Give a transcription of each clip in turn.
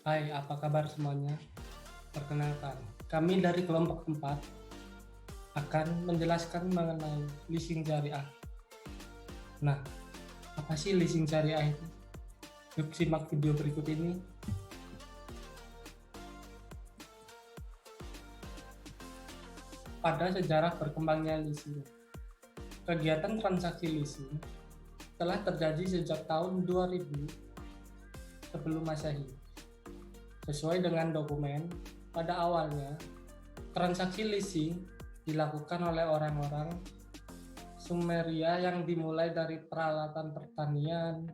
Hai, apa kabar semuanya? Perkenalkan, kami dari kelompok 4 akan menjelaskan mengenai leasing syariah. Nah, apa sih leasing syariah itu? Yuk simak video berikut ini. Pada sejarah berkembangnya leasing, kegiatan transaksi leasing telah terjadi sejak tahun 2000 sebelum Masehi. Sesuai dengan dokumen, pada awalnya transaksi leasing dilakukan oleh orang-orang Sumeria yang dimulai dari peralatan pertanian,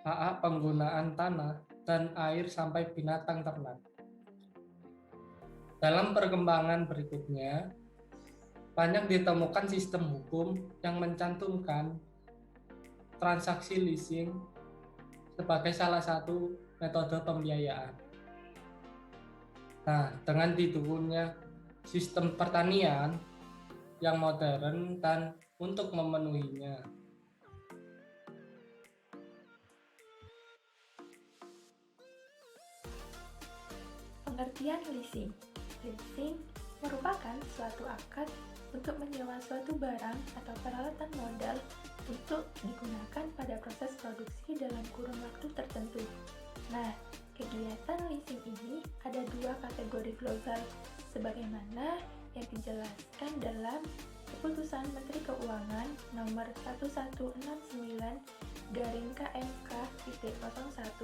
hak penggunaan tanah, dan air sampai binatang ternak. Dalam perkembangan berikutnya, banyak ditemukan sistem hukum yang mencantumkan transaksi leasing sebagai salah satu metode pembiayaan. Nah, dengan didukungnya sistem pertanian yang modern dan untuk memenuhinya. Pengertian leasing. Leasing merupakan suatu akad untuk menyewa suatu barang atau peralatan modal untuk digunakan pada proses produksi dalam kurun waktu tertentu. Nah, kegiatan leasing ini ada dua kategori global, sebagaimana yang dijelaskan dalam Keputusan Menteri Keuangan Nomor 1169 KMK-01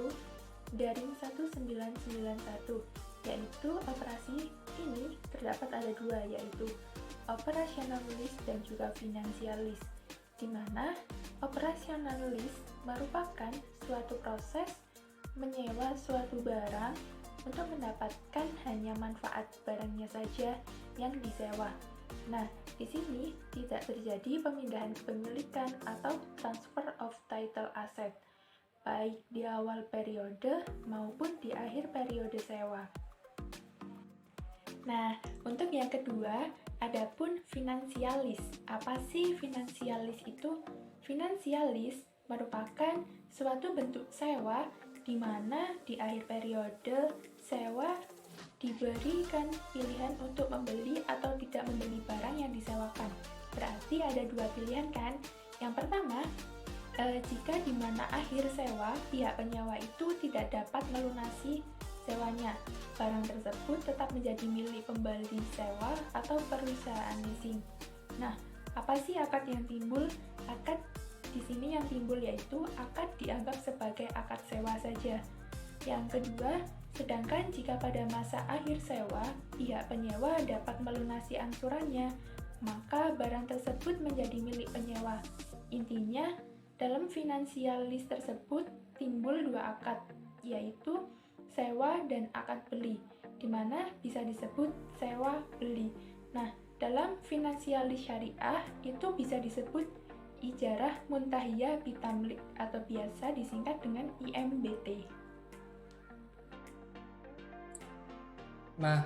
1991, yaitu operasi ini terdapat ada dua, yaitu operational lease dan juga financial lease, di mana operational lease merupakan suatu proses menyewa suatu barang untuk mendapatkan hanya manfaat barangnya saja yang disewa. Nah, di sini tidak terjadi pemindahan kepemilikan atau transfer of title asset, baik di awal periode maupun di akhir periode sewa. Nah, untuk yang kedua, adapun finansialis. Apa sih finansialis itu? Finansialis merupakan suatu bentuk sewa di mana di akhir periode sewa diberikan pilihan untuk membeli atau tidak membeli barang yang disewakan. Berarti ada dua pilihan kan? Yang pertama, jika di mana akhir sewa pihak penyewa itu tidak dapat melunasi sewanya, barang tersebut tetap menjadi milik pembeli sewa atau perusahaan leasing. Nah, apa sih akad yang timbul? Akad di sini yang timbul yaitu akad dianggap sebagai akad sewa saja. Yang kedua, sedangkan jika pada masa akhir sewa, pihak penyewa dapat melunasi angsurannya, maka barang tersebut menjadi milik penyewa. Intinya, dalam financial lease tersebut timbul dua akad, yaitu sewa dan akad beli, di mana bisa disebut sewa beli. Nah, dalam financial lease syariah itu bisa disebut ijarah muntahiyah bitamlik atau biasa disingkat dengan IMBT. Nah,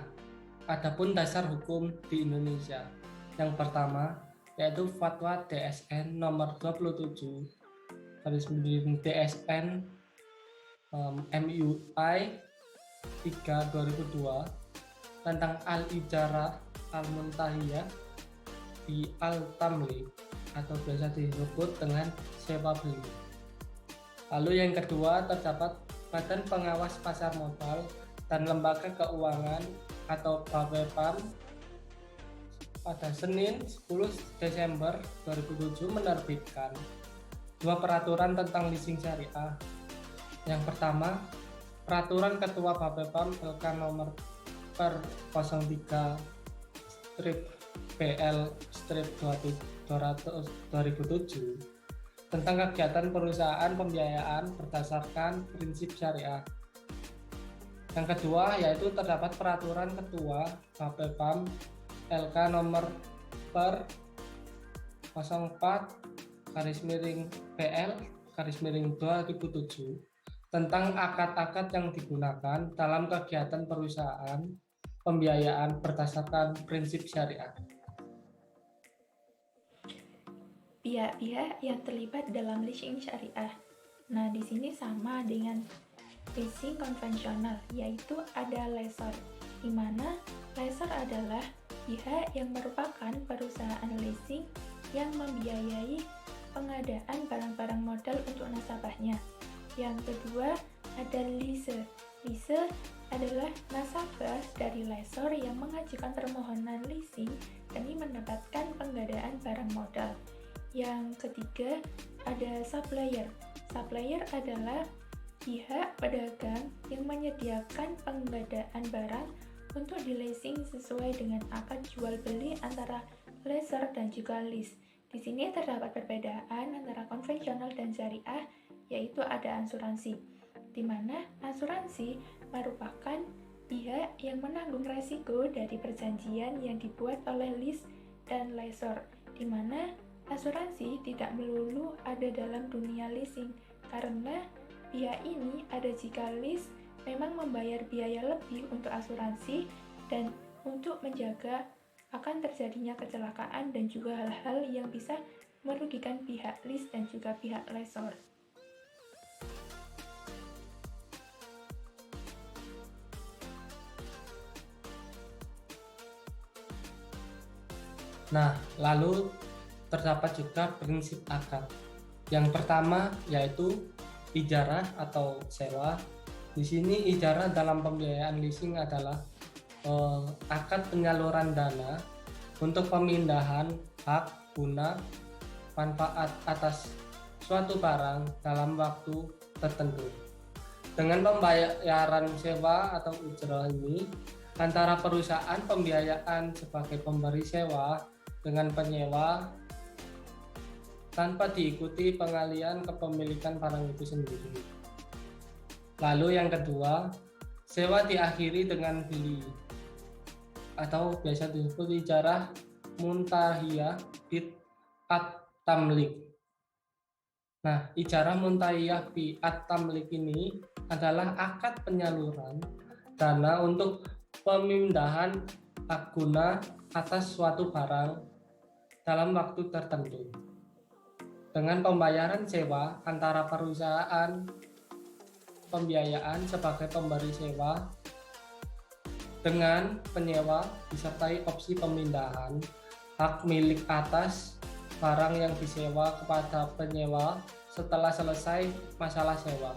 adapun dasar hukum di Indonesia. Yang pertama, yaitu Fatwa DSN nomor 27 garis miring DSN MUI 3 2002 tentang Al-Ijarah Al-Muntahiyah di Al-Tamlik atau biasa disebut dengan sewa beli. Lalu yang kedua terdapat Badan Pengawas Pasar Modal dan Lembaga Keuangan atau BAPEPAM pada Senin 10 Desember 2007 menerbitkan dua peraturan tentang leasing syariah. Yang pertama, Peraturan Ketua BAPEPAM LK nomor per 03 strip PL strip 200 2007 tentang kegiatan perusahaan pembiayaan berdasarkan prinsip syariah. Yang kedua yaitu terdapat Peraturan Ketua BAPEPAM LK nomor per 04 garis miring PL garis miring 2007 tentang akad-akad yang digunakan dalam kegiatan perusahaan pembiayaan berdasarkan prinsip syariah. Pihak-pihak yang terlibat dalam leasing syariah. Nah, di sini sama dengan leasing konvensional, yaitu ada lessor, di mana lessor adalah pihak yang merupakan perusahaan leasing yang membiayai pengadaan barang-barang modal untuk nasabahnya. Yang kedua, ada leaser. Leaser adalah nasabah dari lessor yang mengajukan permohonan leasing demi mendapatkan pengadaan barang modal. Yang ketiga, ada supplier. Supplier adalah pihak pedagang yang menyediakan pengadaan barang untuk di-leasing sesuai dengan akad jual beli antara lessor dan juga lease. Di sini terdapat perbedaan antara konvensional dan syariah, yaitu ada asuransi, di mana asuransi merupakan pihak yang menanggung resiko dari perjanjian yang dibuat oleh lease dan lessor, di mana asuransi tidak melulu ada dalam dunia leasing, karena pihak ini ada jika lease memang membayar biaya lebih untuk asuransi dan untuk menjaga akan terjadinya kecelakaan dan juga hal-hal yang bisa merugikan pihak lease dan juga pihak lessor. Nah, lalu terdapat juga prinsip akad. Yang pertama yaitu ijarah atau sewa. Di sini ijarah dalam pembiayaan leasing adalah akad penyaluran dana untuk pemindahan hak guna manfaat atas suatu barang dalam waktu tertentu. Dengan pembayaran sewa atau ujrah ini antara perusahaan pembiayaan sebagai pemberi sewa dengan penyewa tanpa diikuti pengalian kepemilikan barang itu sendiri. Lalu yang kedua, sewa diakhiri dengan beli atau biasa disebut ijarah muntahiyah bid at-tamlik. Nah, ijarah muntahiyah bid at-tamlik ini adalah akad penyaluran dana untuk pemindahan hak guna atas suatu barang dalam waktu tertentu. Dengan pembayaran sewa antara perusahaan pembiayaan sebagai pemberi sewa dengan penyewa disertai opsi pemindahan hak milik atas barang yang disewa kepada penyewa setelah selesai masalah sewa.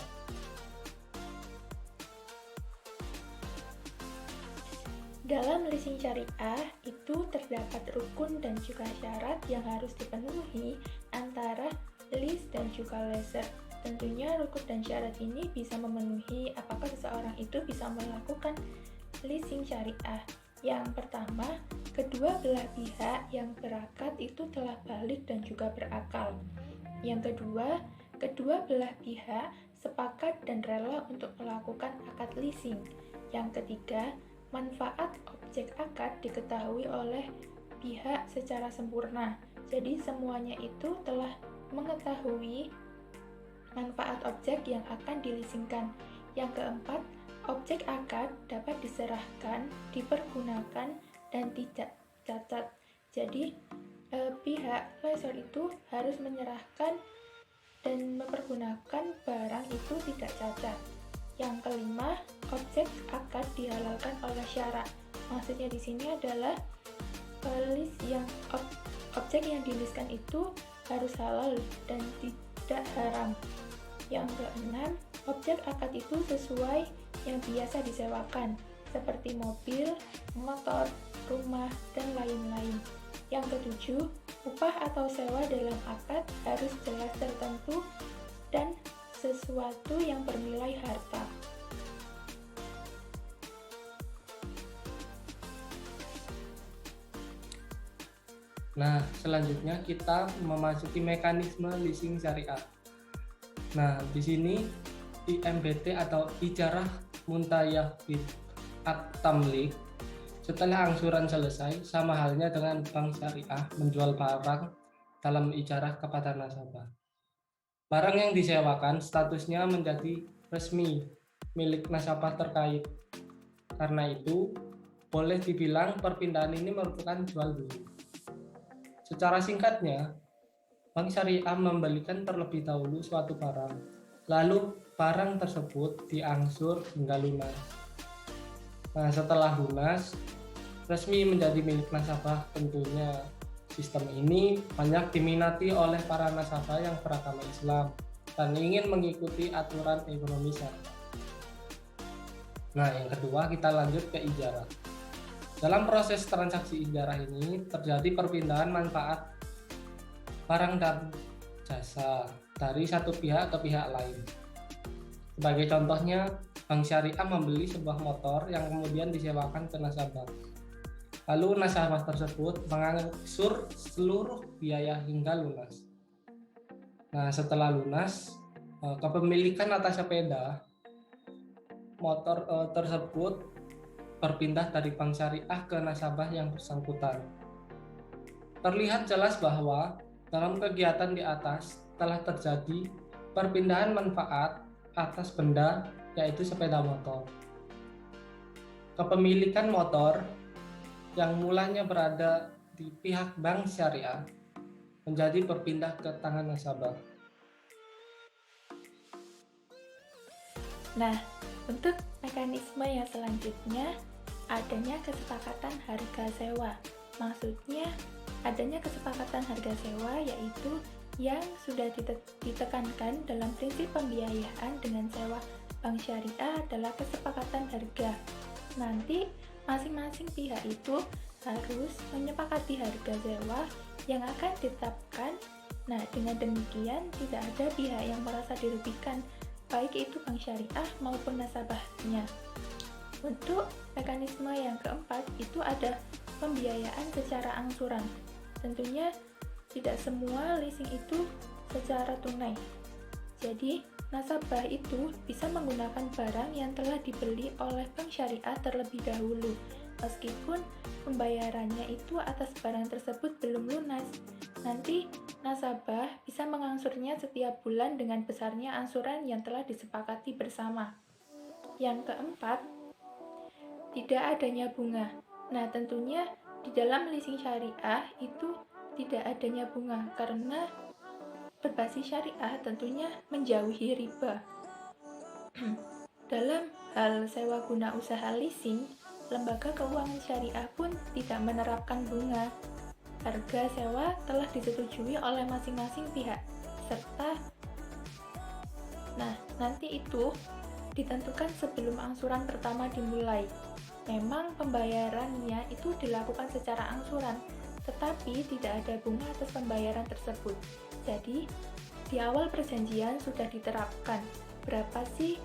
Dalam leasing syariah itu terdapat rukun dan juga syarat yang harus dipenuhi antara lease dan juga lessor. Tentunya rukun dan syarat ini bisa memenuhi apakah seseorang itu bisa melakukan leasing syariah. Yang pertama, kedua belah pihak yang berakad itu telah balik dan juga berakal. Yang kedua, kedua belah pihak sepakat dan rela untuk melakukan akad leasing. Yang ketiga, manfaat objek akad diketahui oleh pihak secara sempurna. Jadi semuanya itu telah mengetahui manfaat objek yang akan dileasingkan. Yang keempat, objek akad dapat diserahkan, dipergunakan, dan tidak cacat. Jadi pihak lessor itu harus menyerahkan dan mempergunakan barang itu tidak cacat. Yang kelima, objek akad dihalalkan oleh syarak. Maksudnya di sini adalah objek yang diliskan itu harus halal dan tidak haram. Yang keenam, objek akad itu sesuai yang biasa disewakan, seperti mobil, motor, rumah, dan lain-lain. Yang ketujuh, upah atau sewa dalam akad harus jelas tertentu dan sesuatu yang bernilai harta. Nah, selanjutnya kita memasuki mekanisme leasing syariah. Nah, di sini IMBT atau ijarah muntahiyah bid at-tamlik setelah angsuran selesai sama halnya dengan bank syariah menjual barang dalam ijarah kepada nasabah. Barang yang disewakan statusnya menjadi resmi milik nasabah terkait. Karena itu, boleh dibilang perpindahan ini merupakan jual beli. Secara singkatnya, bank syariah membelikan terlebih dahulu suatu barang Lalu barang tersebut diangsur hingga lunas. Nah, setelah lunas, resmi menjadi milik nasabah. Tentunya sistem ini banyak diminati oleh para nasabah yang beragama Islam dan ingin mengikuti aturan ekonomi syariah. Nah, yang kedua kita lanjut ke ijarah. Dalam proses transaksi ijarah ini terjadi perpindahan manfaat barang dan jasa dari satu pihak ke pihak lain. Sebagai contohnya, Bank Syariah membeli sebuah motor yang kemudian disewakan ke nasabah. Lalu nasabah tersebut mengangsur seluruh biaya hingga lunas. Nah, setelah lunas, kepemilikan atas sepeda motor tersebut berpindah dari Bank Syariah ke nasabah yang bersangkutan. Terlihat jelas bahwa dalam kegiatan di atas telah terjadi perpindahan manfaat atas benda, yaitu sepeda motor. Kepemilikan motor yang mulanya berada di pihak Bank Syariah menjadi berpindah ke tangan nasabah. Nah, untuk mekanisme yang selanjutnya, adanya kesepakatan harga sewa. Maksudnya, adanya kesepakatan harga sewa yaitu yang sudah ditekankan dalam prinsip pembiayaan dengan sewa Bank Syariah adalah kesepakatan harga. Nanti, masing-masing pihak itu harus menyepakati harga sewa yang akan ditetapkan. Nah, dengan demikian tidak ada pihak yang merasa dirugikan, baik itu Bank Syariah maupun nasabahnya. Untuk mekanisme yang keempat itu ada pembiayaan secara angsuran. Tentunya tidak semua leasing itu secara tunai. Jadi, nasabah itu bisa menggunakan barang yang telah dibeli oleh Bank Syariah terlebih dahulu, meskipun pembayarannya itu atas barang tersebut belum lunas. Nanti, nasabah bisa mengangsurnya setiap bulan dengan besarnya angsuran yang telah disepakati bersama. Yang keempat, tidak adanya bunga. Nah, tentunya di dalam leasing syariah itu tidak adanya bunga karena berbasis syariah tentunya menjauhi riba. Dalam hal sewa guna usaha leasing, lembaga keuangan syariah pun tidak menerapkan bunga. Harga sewa telah disetujui oleh masing-masing pihak, serta nanti itu ditentukan sebelum angsuran pertama dimulai. Memang pembayarannya itu dilakukan secara angsuran, tetapi tidak ada bunga atas pembayaran tersebut. Jadi, di awal perjanjian sudah diterapkan berapa sih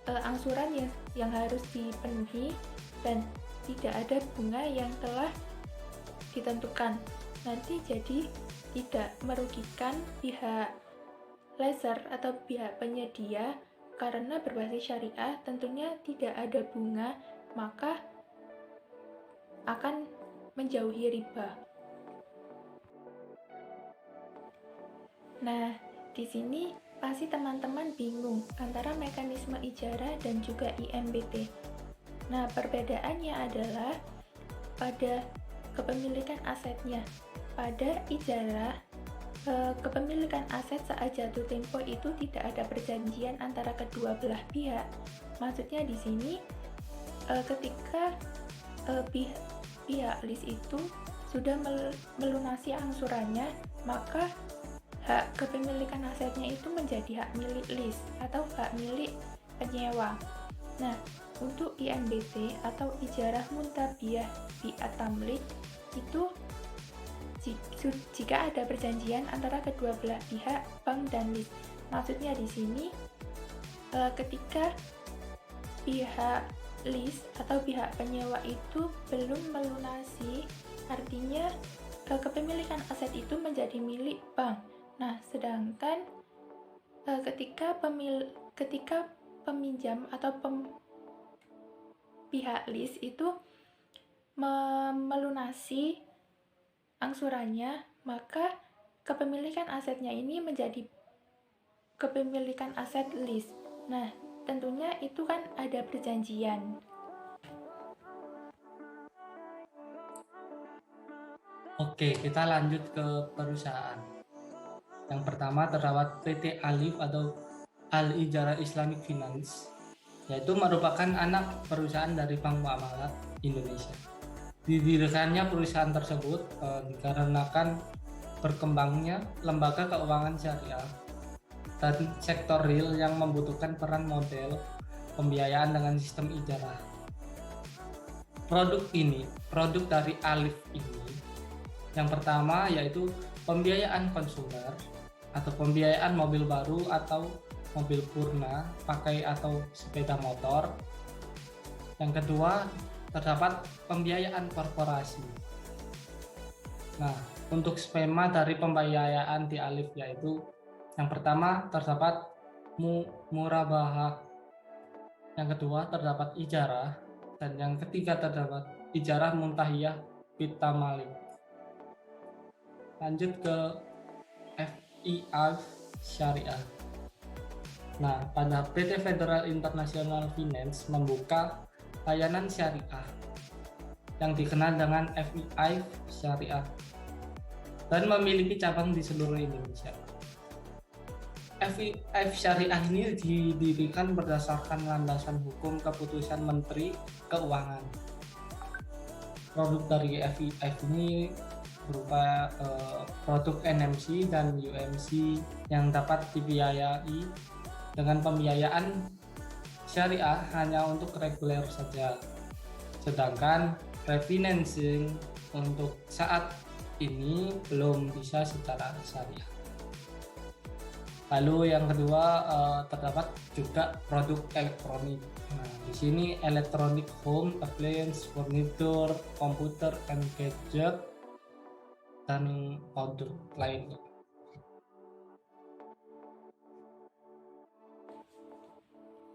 angsuran yang harus dipenuhi dan tidak ada bunga yang telah ditentukan. Nanti jadi tidak merugikan pihak lessor atau pihak penyedia karena berbasis syariah tentunya tidak ada bunga, maka akan menjauhi riba. Nah, di sini pasti teman-teman bingung antara mekanisme ijarah dan juga IMBT. Nah, perbedaannya adalah pada kepemilikan asetnya. Pada ijarah, kepemilikan aset saat jatuh tempo itu tidak ada perjanjian antara kedua belah pihak. Maksudnya di sini ketika pihak lease itu sudah melunasi angsurannya, maka hak kepemilikan asetnya itu menjadi hak milik lease atau hak milik penyewa. Nah, untuk IMBT atau ijarah muntabiyah bi'at tamlik itu jika ada perjanjian antara kedua belah pihak, bank dan lease. Maksudnya di sini ketika pihak lease atau pihak penyewa itu belum melunasi, artinya kepemilikan aset itu menjadi milik bank. Nah, sedangkan ketika peminjam atau pihak lease itu melunasi angsurannya, maka kepemilikan asetnya ini menjadi kepemilikan aset lease. Nah, tentunya itu kan ada perjanjian. Oke, kita lanjut ke perusahaan. Yang pertama terdapat PT Alif atau Al-Ijarah Islamic Finance, yaitu merupakan anak perusahaan dari Bank Muamalat Indonesia. Didirikannya perusahaan tersebut dikarenakan berkembangnya lembaga keuangan syariah dan sektor real yang membutuhkan peran model pembiayaan dengan sistem ijarah. Produk dari Alif ini, yang pertama yaitu pembiayaan konsumer atau pembiayaan mobil baru atau mobil purna, pakai atau sepeda motor. Yang kedua, terdapat pembiayaan korporasi. Nah, untuk skema dari pembiayaan di Alif yaitu yang pertama terdapat murabahah, yang kedua terdapat ijarah, dan yang ketiga terdapat ijarah muntahiyah bitamalik. Lanjut ke FIF Syariah. Nah, pada PT Federal International Finance membuka layanan syariah yang dikenal dengan FIF Syariah dan memiliki cabang di seluruh Indonesia. FIF Syariah ini didirikan berdasarkan landasan hukum keputusan Menteri Keuangan. Produk dari FIF ini berupa produk NMC dan UMC yang dapat dibiayai dengan pembiayaan syariah hanya untuk reguler saja, sedangkan refinancing untuk saat ini belum bisa secara syariah. Lalu yang kedua terdapat juga produk elektronik. Nah, di sini electronic home appliance, furniture, komputer and gadget, dan produk lainnya.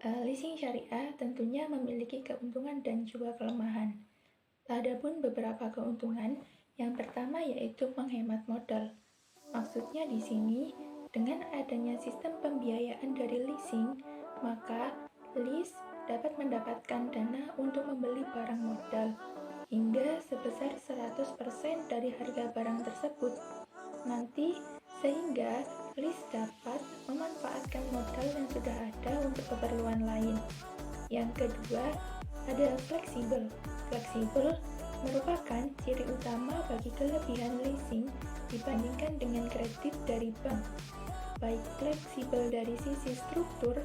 Leasing syariah tentunya memiliki keuntungan dan juga kelemahan. Adapun beberapa keuntungan, yang pertama yaitu menghemat modal. Maksudnya di sini, dengan adanya sistem pembiayaan dari leasing, maka lease dapat mendapatkan dana untuk membeli barang modal hingga sebesar 100% dari harga barang tersebut. Nanti sehingga lease dapat memanfaatkan modal yang sudah ada untuk keperluan lain. Yang kedua, ada fleksibel. Fleksibel merupakan ciri utama bagi kelebihan leasing dibandingkan dengan kredit dari bank. Baik fleksibel dari sisi struktur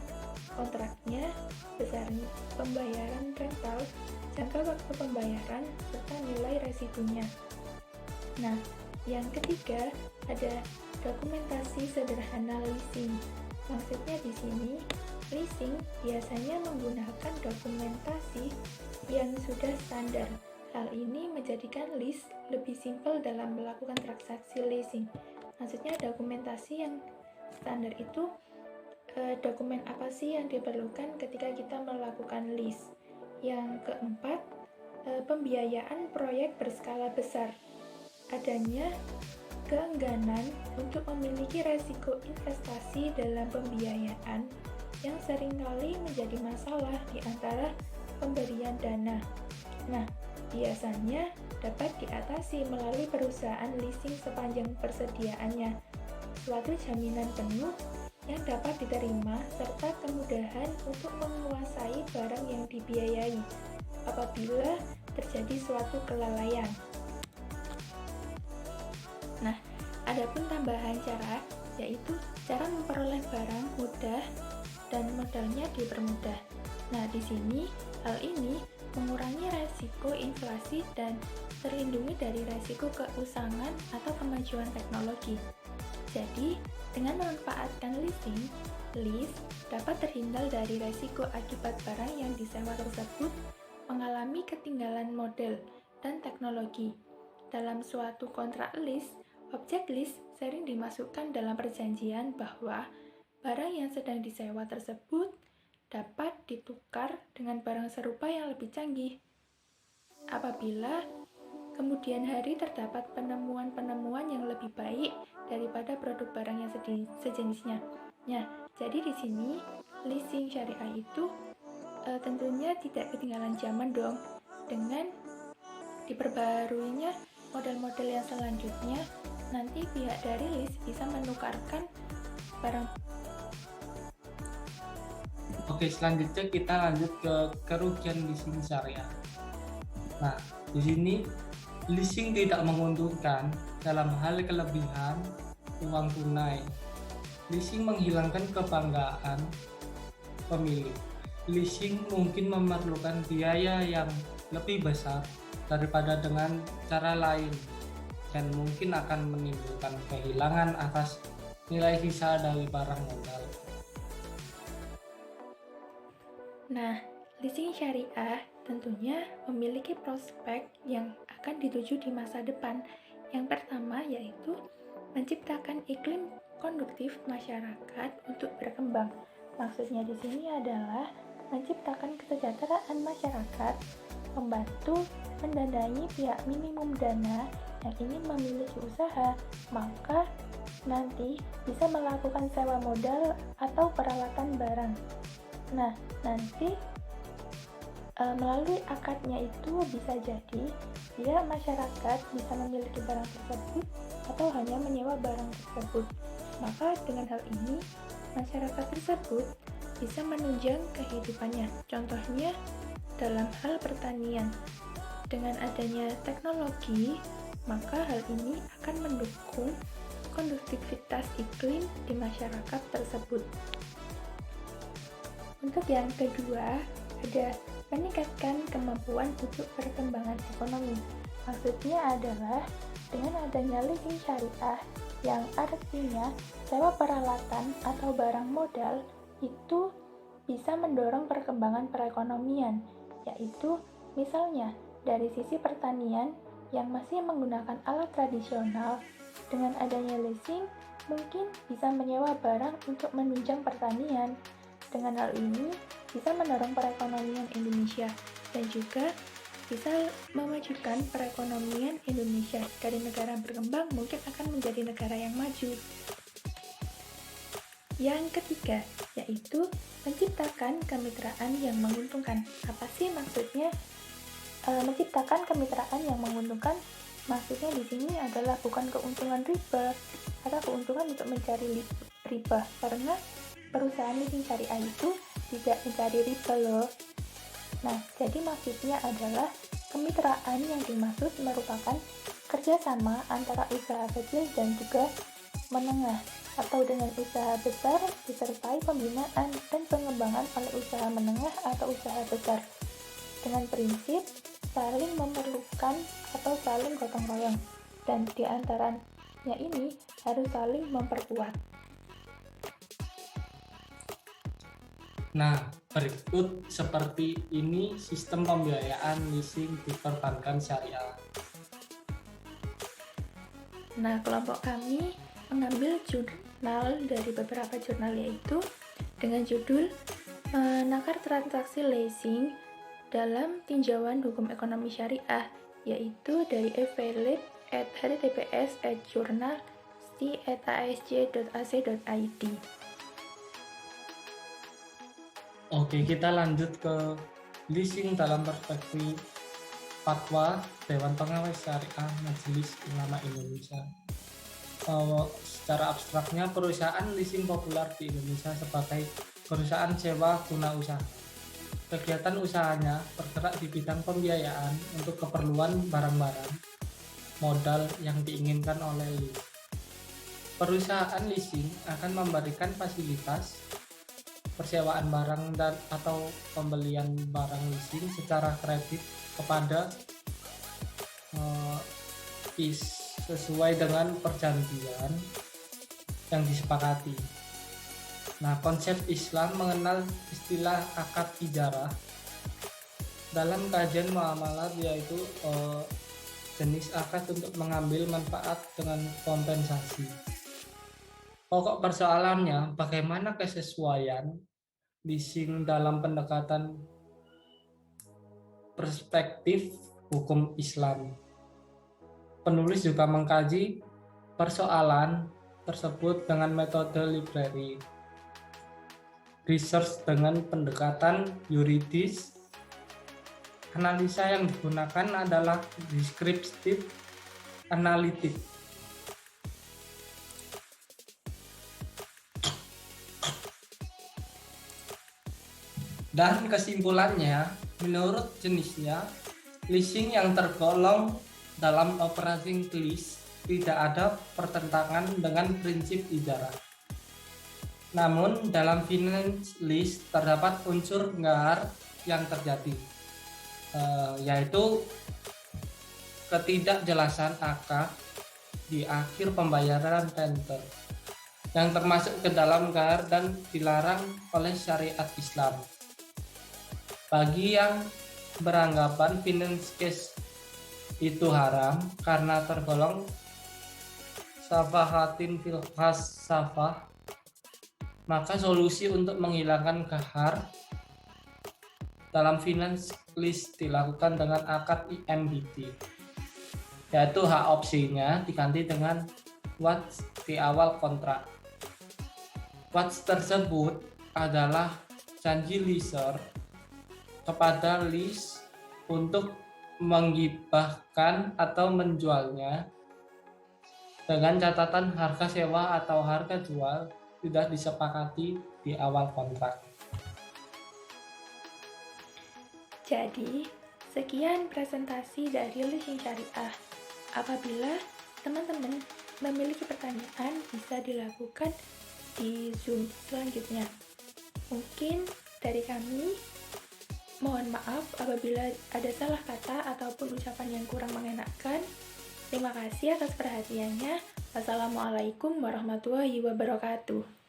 kontraknya, besar pembayaran rental, jangka waktu pembayaran, serta nilai resikonya. Nah, yang ketiga ada dokumentasi sederhana leasing. Maksudnya di sini, leasing biasanya menggunakan dokumentasi yang sudah standar. Hal ini menjadikan lease lebih simpel dalam melakukan transaksi leasing. Maksudnya dokumentasi yang standar itu dokumen apa sih yang diperlukan ketika kita melakukan lease. Yang keempat, pembiayaan proyek berskala besar. Adanya keengganan untuk memiliki resiko investasi dalam pembiayaan yang seringkali menjadi masalah di antara pemberian dana. Nah, biasanya dapat diatasi melalui perusahaan leasing sepanjang persediaannya, suatu jaminan penuh yang dapat diterima serta kemudahan untuk menguasai barang yang dibiayai apabila terjadi suatu kelalaian. Nah, adapun tambahan cara, yaitu cara memperoleh barang mudah dan modalnya dipermudah. Nah, di sini hal ini mengurangi resiko inflasi dan terlindungi dari resiko keusangan atau kemajuan teknologi. Jadi, dengan memanfaatkan leasing, lease dapat terhindar dari resiko akibat barang yang disewa tersebut mengalami ketinggalan model dan teknologi. Dalam suatu kontrak lease, objek lease sering dimasukkan dalam perjanjian bahwa barang yang sedang disewa tersebut dapat ditukar dengan barang serupa yang lebih canggih. Apabila kemudian hari terdapat penemuan-penemuan yang lebih baik daripada produk barang yang sejenisnya. Nah, jadi di sini leasing syariah itu tentunya tidak ketinggalan zaman dong. Dengan diperbaruinya model-model yang selanjutnya, nanti pihak dari lease bisa menukarkan barang Oke, selanjutnya kita lanjut ke kerugian leasing syariah. Nah, di sini leasing tidak menguntungkan dalam hal kelebihan uang tunai. Leasing menghilangkan kebanggaan pemilik. Leasing mungkin memerlukan biaya yang lebih besar daripada dengan cara lain dan mungkin akan menimbulkan kehilangan atas nilai sisa dari barang modal. Nah, leasing syariah tentunya memiliki prospek yang akan dituju di masa depan. Yang pertama yaitu menciptakan iklim konduktif masyarakat untuk berkembang. Maksudnya di sini adalah menciptakan kesejahteraan masyarakat, membantu mendanai pihak minimum dana yang ingin memiliki usaha, maka nanti bisa melakukan sewa modal atau peralatan barang. Nah, nanti melalui akadnya itu bisa jadi dia masyarakat bisa memiliki barang tersebut atau hanya menyewa barang tersebut. Maka dengan hal ini masyarakat tersebut bisa menunjang kehidupannya. Contohnya dalam hal pertanian. Dengan adanya teknologi, maka hal ini akan mendukung konduktivitas iklim di masyarakat tersebut. Untuk yang kedua, ada meningkatkan kemampuan untuk perkembangan ekonomi. Maksudnya adalah dengan adanya leasing syariah yang artinya sewa peralatan atau barang modal itu bisa mendorong perkembangan perekonomian, yaitu misalnya dari sisi pertanian yang masih menggunakan alat tradisional, dengan adanya leasing mungkin bisa menyewa barang untuk menunjang pertanian. Dengan hal ini bisa mendorong perekonomian Indonesia dan juga bisa memajukan perekonomian Indonesia dari negara berkembang mungkin akan menjadi negara yang maju. Yang ketiga, yaitu menciptakan kemitraan yang menguntungkan. Apa sih maksudnya menciptakan kemitraan yang menguntungkan? Maksudnya di sini adalah bukan keuntungan riba atau keuntungan untuk mencari riba, karena perusahaan leasing syariah itu tidak mencari riba loh. Nah, jadi maksudnya adalah kemitraan yang dimaksud merupakan kerjasama antara usaha kecil dan juga menengah, atau dengan usaha besar disertai pembinaan dan pengembangan oleh usaha menengah atau usaha besar dengan prinsip saling memerlukan atau saling gotong royong, dan diantaranya ini harus saling memperkuat. Nah, berikut seperti ini sistem pembiayaan leasing di perbankan syariah. Nah, kelompok kami mengambil jurnal dari beberapa jurnal, yaitu dengan judul Menakar Transaksi Leasing dalam Tinjauan Hukum Ekonomi Syariah, yaitu dari evaluate@https://journal.sti@asj.ac.id. Oke, kita lanjut ke leasing dalam perspektif fatwa Dewan Pengawas Syariah Majelis Ulama Indonesia. Secara abstraknya, perusahaan leasing populer di Indonesia sebagai perusahaan sewa guna usaha. Kegiatan usahanya bergerak di bidang pembiayaan untuk keperluan barang-barang modal yang diinginkan oleh lease. Perusahaan leasing akan memberikan fasilitas persewaan barang dan atau pembelian barang leasing secara kredit kepada sesuai dengan perjanjian yang disepakati. Nah, konsep Islam mengenal istilah akad ijarah dalam kajian muamalat, yaitu jenis akad untuk mengambil manfaat dengan kompensasi. Pokok persoalannya, bagaimana kesesuaian leasing dalam pendekatan perspektif hukum Islam. Penulis juga mengkaji persoalan tersebut dengan metode library research dengan pendekatan yuridis. Analisa yang digunakan adalah deskriptif analitik. Dan kesimpulannya, menurut jenisnya, leasing yang tergolong dalam operating lease tidak ada pertentangan dengan prinsip ijarah. Namun, dalam finance lease terdapat unsur ngahar yang terjadi, yaitu ketidakjelasan akad di akhir pembayaran renter, yang termasuk ke dalam ngahar dan dilarang oleh syariat Islam. Bagi yang beranggapan finance case itu haram karena tergolong safahatin fil safah, maka solusi untuk menghilangkan kahar dalam finance lease dilakukan dengan akad IMBT, yaitu hak opsinya diganti dengan watch di awal kontrak. Watch tersebut adalah janji leaser kepada lease untuk menggibahkan atau menjualnya dengan catatan harga sewa atau harga jual sudah disepakati di awal kontrak. Jadi, sekian presentasi dari leasing syariah. Apabila teman-teman memiliki pertanyaan, bisa dilakukan di Zoom selanjutnya. Mungkin dari kami, mohon maaf apabila ada salah kata ataupun ucapan yang kurang mengenakan. Terima kasih atas perhatiannya. Wassalamualaikum warahmatullahi wabarakatuh.